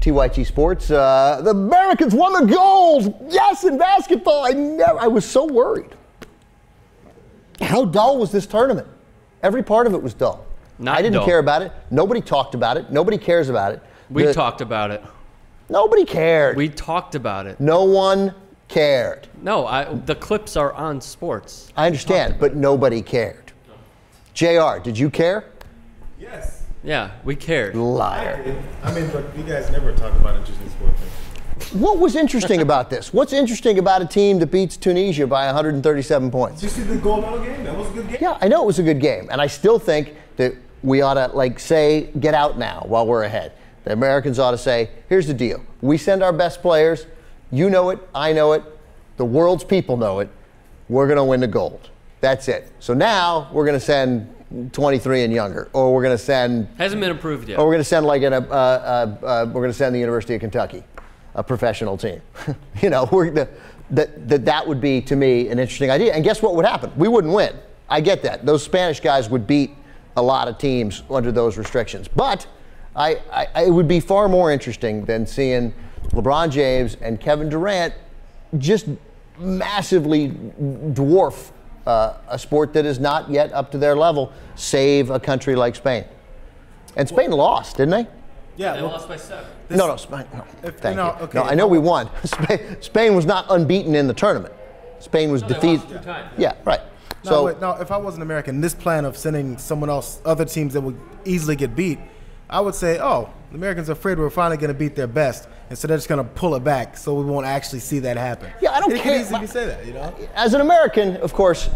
TYT Sports. The Americans won the gold. Yes, in basketball. I was so worried. How dull was this tournament? Every part of it was dull. I didn't care about it. Nobody talked about it. Nobody cares about it. We talked about it. Nobody cared. We talked about it. No one cared. No, the clips are on sports. I understand, but nobody cared. JR, did you care? Yes. Yeah, we cared. Liar. I mean, look, you guys never talk about interesting sport things. What was interesting about this? What's interesting about a team that beats Tunisia by 137 points? Did you see the gold medal game? That was a good game. Yeah, I know it was a good game, and I still think that we ought to, say, get out now while we're ahead. The Americans ought to say, here's the deal. We send our best players. You know it. I know it. The world's people know it. We're going to win the gold. That's it. So now we're going to send 23 and younger, or we're going to send. Hasn't been approved yet. Or we're going to send we're going to send the University of Kentucky, a professional team. That would be, to me, an interesting idea. And guess what would happen? We wouldn't win. I get that. Those Spanish guys would beat a lot of teams under those restrictions. But it would be far more interesting than seeing LeBron James and Kevin Durant just massively dwarf a sport that is not yet up to their level, save a country like Spain. And Spain lost, didn't they? Yeah, they lost by 7. No, Spain. No, thank you. Okay, no, I know we won. Spain was not unbeaten in the tournament. Spain was defeated. They lost 2 times. Yeah, right. So if I was an American, this plan of sending someone else, other teams that would easily get beat, I would say, oh, the Americans are afraid we're finally going to beat their best, and so they're just going to pull it back, so we won't actually see that happen. Yeah, I don't care. It can easily say that, you know. As an American, of course,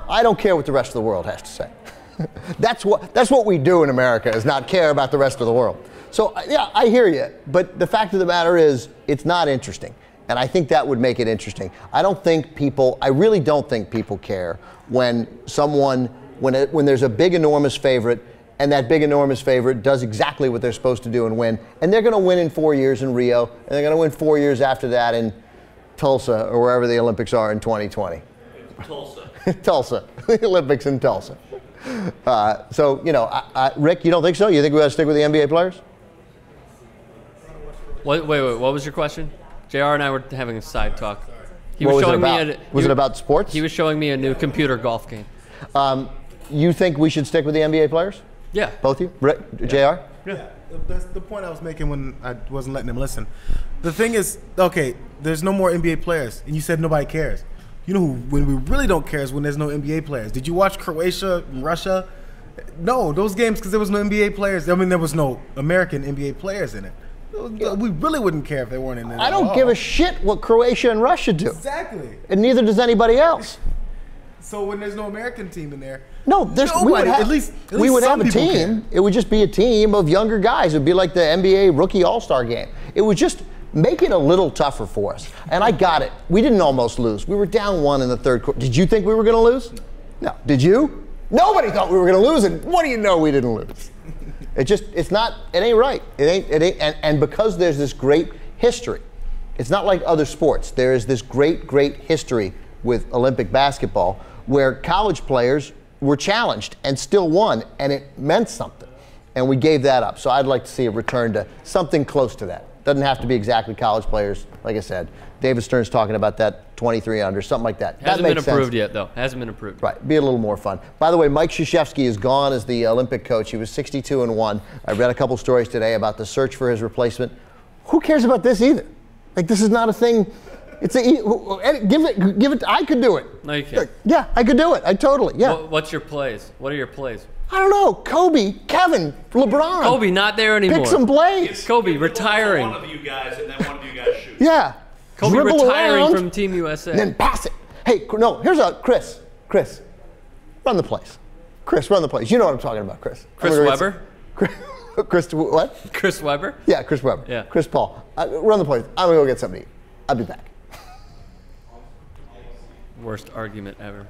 I don't care what the rest of the world has to say. That's what we do in America, is not care about the rest of the world. So yeah, I hear you, but the fact of the matter is, it's not interesting, and I think that would make it interesting. I really don't think people care when there's a big, enormous favorite, and that big, enormous favorite does exactly what they're supposed to do and win. And they're going to win in 4 years in Rio, and they're going to win 4 years after that in Tulsa or wherever the Olympics are in 2020. Tulsa. Tulsa. The Olympics in Tulsa. Rick, you don't think so? You think we ought to stick with the NBA players? Wait, what was your question? JR and I were having a side talk. Was it about sports? He was showing me a new computer golf game. You think we should stick with the NBA players? Yeah. Both of you? Rick, JR? Yeah, that's the point I was making when I wasn't letting him listen. The thing is, okay, there's no more NBA players, and you said nobody cares. You know when we really don't care is when there's no NBA players. Did you watch Croatia and Russia? No, those games, because there was no NBA players. I mean, there was no American NBA players in it. We really wouldn't care if they weren't in it. I don't give a shit what Croatia and Russia do. Exactly. And neither does anybody else. So when there's no American team in there, we would have a team. Care. It would just be a team of younger guys. It would be like the NBA rookie all-star game. It would just make it a little tougher for us. And I got it. We didn't almost lose. We were down 1 in the third quarter. Did you think we were going to lose? No. Did you? Nobody thought we were going to lose, and what do you know, we didn't lose. It ain't right. It ain't, and because there's this great history, it's not like other sports. There is this great, great history with Olympic basketball where college players were challenged and still won, and it meant something. And we gave that up. So I'd like to see a return to something close to that. Doesn't have to be exactly college players, like I said. David Stern's talking about that 23 under, something like that. Hasn't been approved yet, though. Hasn't been approved. Right, be a little more fun. By the way, Mike Krzyzewski is gone as the Olympic coach. He was 62-1. I read a couple stories today about the search for his replacement. Who cares about this either? Like, this is not a thing. Give it. I could do it. No, you can't. Yeah, I could do it. Yeah. What's your plays? What are your plays? I don't know. Kobe, Kevin, LeBron. Kobe not there anymore. Pick some plays. Kobe retiring. One of you guys, and then one of you guys shoots. Yeah. Kobe Dribble retiring around, from Team USA. and then pass it. Hey, no, here's Chris. Chris, run the plays. Chris, run the plays. You know what I'm talking about, Chris. Chris Webber? Chris, what? Chris Webber? Yeah, Chris Webber. Yeah. Chris Paul. Run the plays. I'm going to go get something to eat. I'll be back. Worst argument ever.